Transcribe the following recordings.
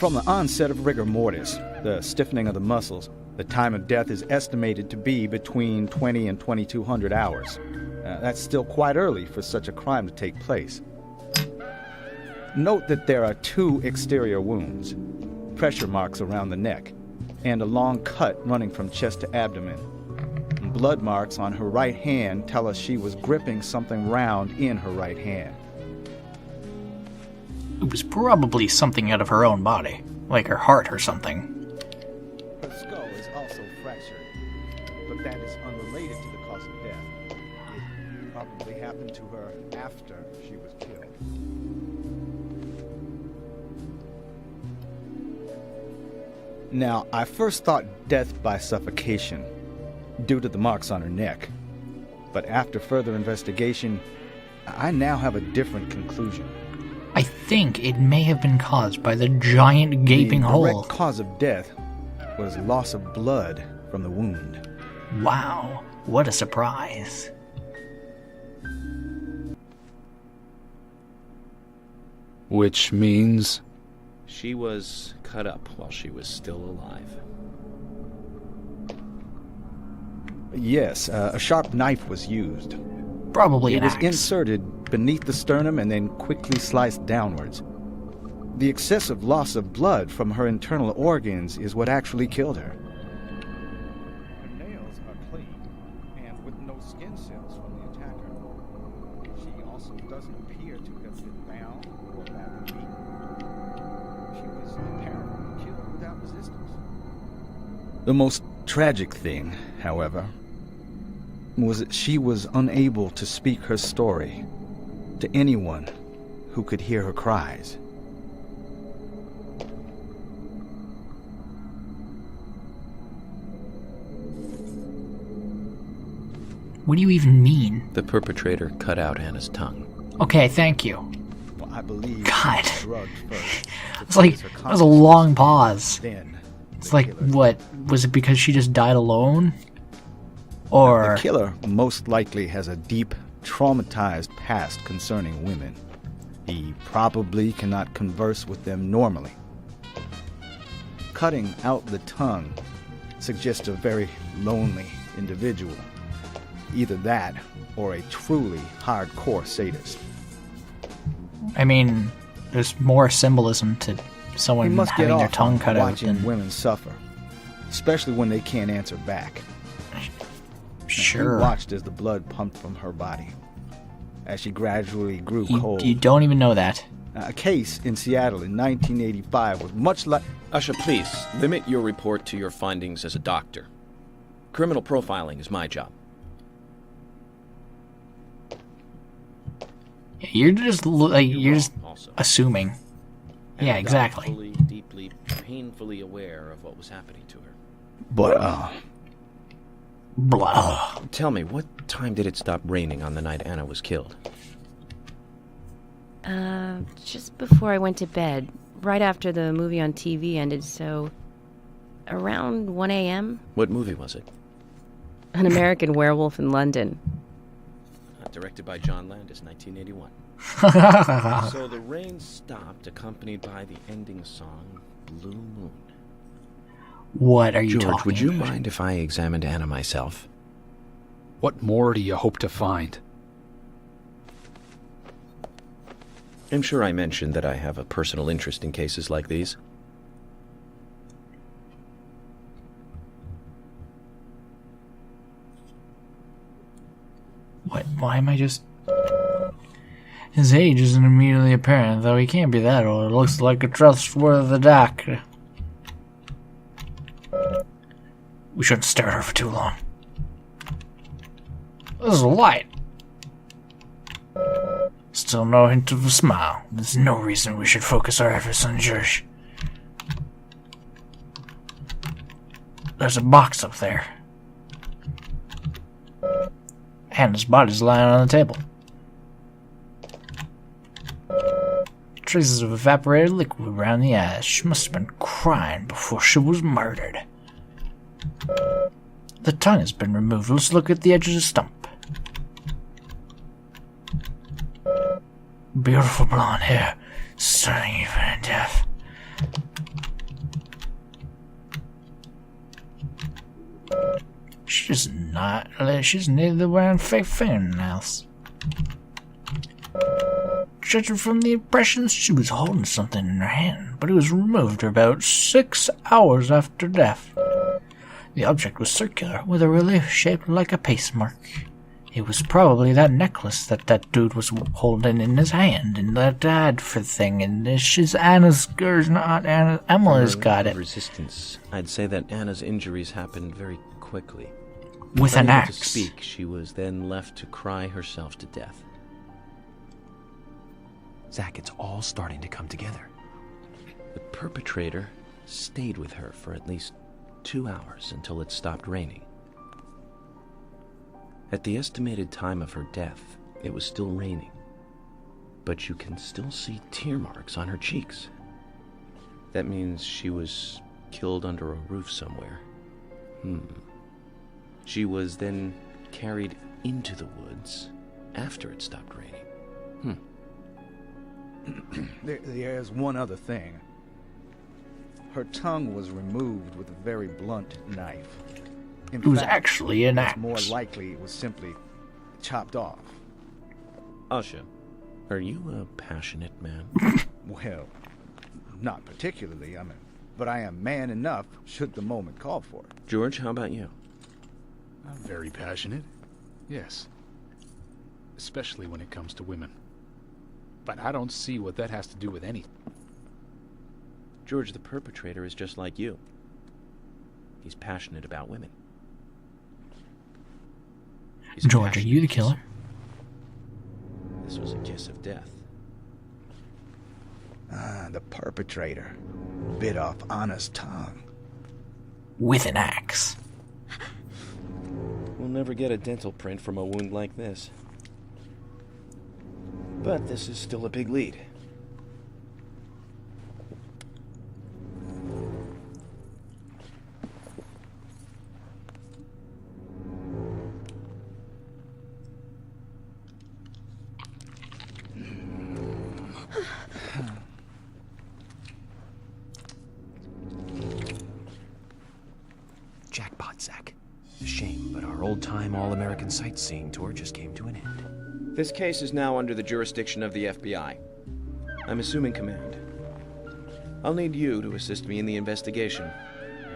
From the onset of rigor mortis, the stiffening of the muscles, the time of death is estimated to be between 20 and 2200 hours. That's still quite early for such a crime to take place. Note that there are 2 exterior wounds, pressure marks around the neck, and a long cut running from chest to abdomen. Blood marks on her right hand tell us she was gripping something round in her right hand. It was probably something out of her own body, like her heart or something. Her skull is also fractured, but that is unrelated to the cause of death. It probably happened to her after she was killed. Now, I first thought death by suffocation, due to the marks on her neck. But after further investigation, I now have a different conclusion. I think it may have been caused by the giant gaping hole. The direct cause of death was loss of blood from the wound. Wow, what a surprise. Which means? She was cut up while she was still alive. Yes, a sharp knife was used. Probably it an was axe. inserted beneath the sternum and then quickly sliced downwards. The excessive loss of blood from her internal organs is what actually killed her. Her nails are clean and with no skin cells from the attacker. She also doesn't appear to have been bound or badly beaten. She was apparently killed without resistance. The most tragic thing, however, was that she was unable to speak her story to anyone who could hear her cries. What do you even mean? The perpetrator cut out Anna's tongue. Okay, thank you. Well, I believe God. drugged first. It's like, that was a long pause. Then It's like, what, was it because she just died alone? Or... the killer most likely has a deep, traumatized past concerning women. He probably cannot converse with them normally. Cutting out the tongue suggests a very lonely individual. Either that, or a truly hardcore sadist. I mean, there's more symbolism to We someone must get having their off tongue on cut out watching than... women suffer, especially when they can't answer back. Sure. We watched as the blood pumped from her body, as she gradually grew cold. You don't even know that. A case in Seattle in 1985 was much like... Usha, please, limit your report to your findings as a doctor. Criminal profiling is my job. You're just like, you're just Also. assuming. And Yeah, I'm exactly. Fully, deeply, painfully aware of what was happening to her. But, Blah. Tell me, what time did it stop raining on the night Anna was killed? Just before I went to bed, right after the movie on TV ended, so around 1 a.m. What movie was it? An American Werewolf in London. Directed by John Landis, 1981. So the rain stopped, accompanied by the ending song, Blue Moon. What are you George, talking would you about? mind if I examined Anna myself? What more do you hope to find? I'm sure I mentioned that I have a personal interest in cases like these. What? Why am I just... His age isn't immediately apparent, though he can't be that old. It looks like a trustworthy doctor. We shouldn't stare at her for too long. There's a light. Still no hint of a smile. There's no reason we should focus our efforts on George. There's a box up there. And his body's lying on the table. Traces of evaporated liquid around the eyes. She must have been crying before she was murdered. The tongue has been removed. Let's look at the edge of the stump. Beautiful blonde hair, stunning even in death. She's neither wearing fake fingernails. Judging from the impressions, she was holding something in her hand, but it was removed about 6 hours after death. The object was circular, with a relief shaped like a pace mark. It was probably that necklace that dude was holding in his hand, and that ad for thing, and she's Anna's, or not Anna, Emily's got it. Resistance. I'd say that Anna's injuries happened very quickly. With an Unable to axe. speak, she was then left to cry herself to death. Zach, it's all starting to come together. The perpetrator stayed with her for at least 2 hours until it stopped raining. At the estimated time of her death, it was still raining, but you can still see tear marks on her cheeks. That means she was killed under a roof somewhere. She was then carried into the woods after it stopped raining. There's one other thing. Her tongue was removed with a very blunt knife. In It was fact, actually an it's axe. more likely it was simply chopped off. Asha, are you a passionate man? Well, not particularly, but I am man enough should the moment call for it. George, how about you? I'm very passionate. Yes. Especially when it comes to women. But I don't see what that has to do with anything. George, the perpetrator, is just like you. He's passionate about women. He's George, are passionate. you the killer? This was a kiss of death. The perpetrator bit off Anna's tongue. With an axe. We'll never get a dental print from a wound like this. But this is still a big lead. Jackpot, Zach. A shame, but our old-time all-American sightseeing tour just came to an end. This case is now under the jurisdiction of the FBI. I'm assuming command. I'll need you to assist me in the investigation.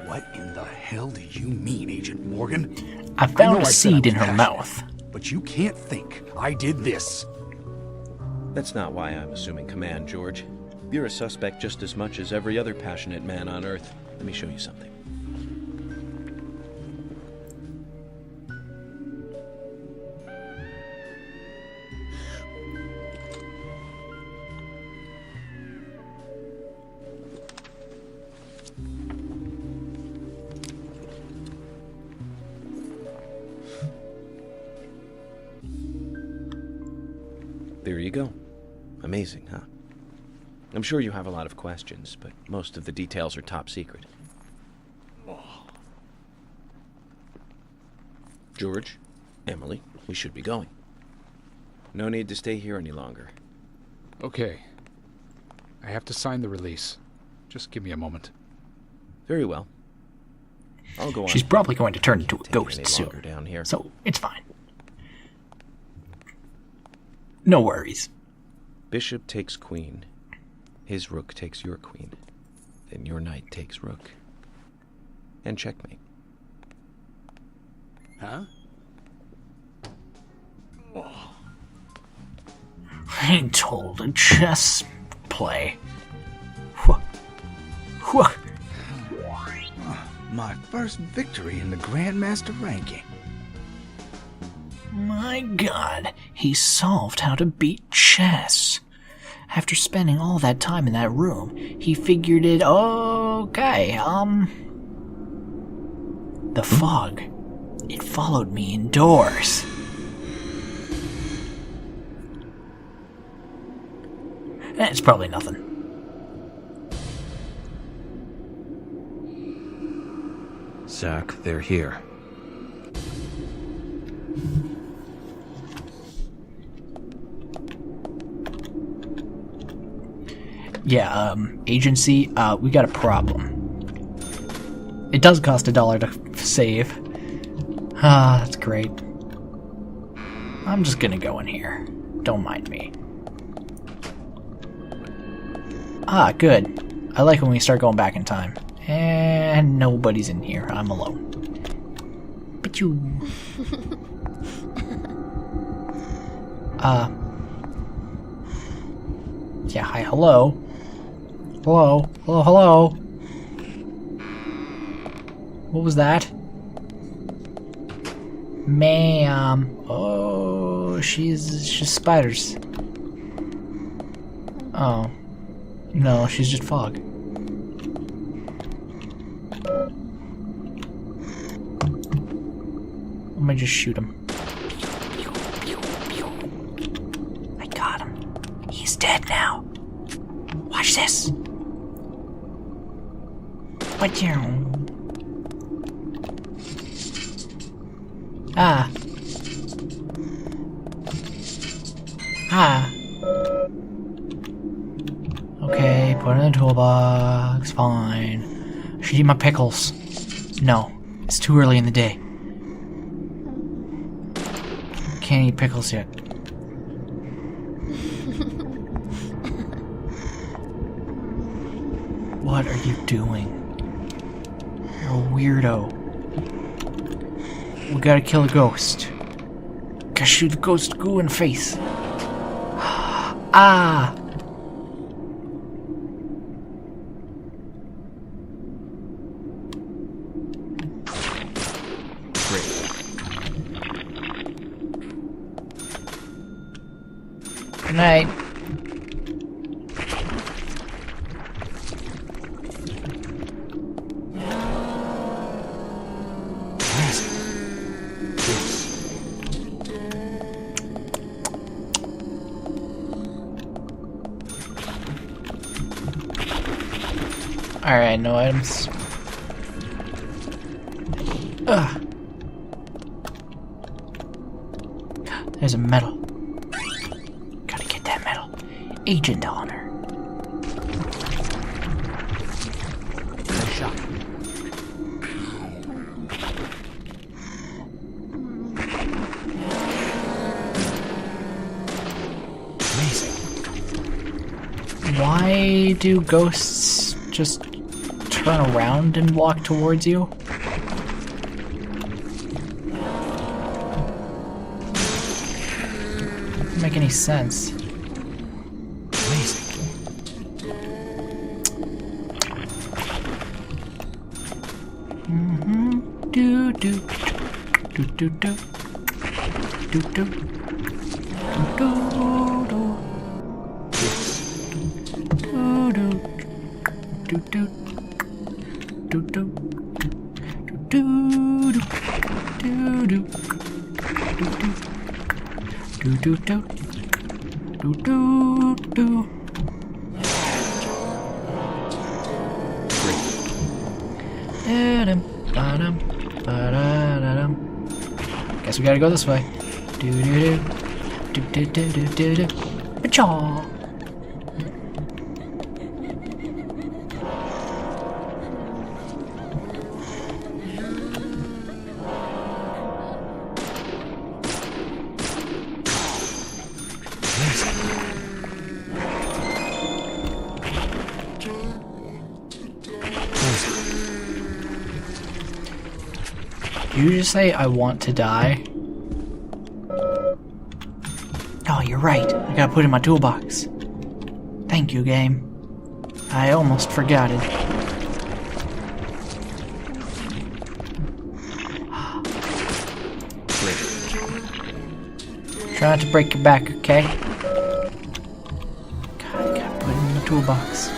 What in the hell do you mean, Agent Morgan? I know found a I said I seed was in her passionate, mouth. But you can't think I did this. That's not why I'm assuming command, George. You're a suspect just as much as every other passionate man on Earth. Let me show you something. There you go. Amazing, huh? I'm sure you have a lot of questions, but most of the details are top secret. George, Emily, we should be going. No need to stay here any longer. Okay. I have to sign the release. Just give me a moment. Very well. I'll go on. She's probably going to turn into a Take it ghost any soon. longer down here. So, it's fine. No worries. Bishop takes queen. His rook takes your queen. Then your knight takes rook. And checkmate. Huh? I ain't told a chess play. Wha- wha- My first victory in the Grandmaster ranking. My god, he solved how to beat chess. After spending all that time in that room, he figured it, okay, the fog. It followed me indoors. It's probably nothing. Zach, they're here. Yeah, agency, we got a problem. It does cost $1 to save. Ah, that's great. I'm just gonna go in here. Don't mind me. Ah, good. I like when we start going back in time. And nobody's in here. I'm alone. But you... Yeah, hi, hello. Hello, hello, hello. What was that? Ma'am. Oh, she's spiders. Oh. No, she's just fog. Let me just shoot him. I got him. He's dead now. Watch this. What you? Ah. Ah. Okay, put it in the toolbox. Fine. I should eat my pickles. No, it's too early in the day. Can't eat pickles yet. What are you doing? You're a weirdo. We gotta kill a ghost. Gotta shoot the ghost goo in the face. Ah! Good night. Alright, no items. Ugh. There's a medal. Gotta get that medal. Agent honor. Good shot. Amazing. Why do ghosts just turn around and walk towards you? Doesn't make any sense. Amazing. Do do do do do do do do do do do do do do do. Guess we gotta go this way. Do do do do do do do do. Pachaw. Did you just say I want to die? Oh, you're right. I gotta put it in my toolbox. Thank you, game. I almost forgot it. Try not to break your back, okay? God, I gotta put it in the toolbox.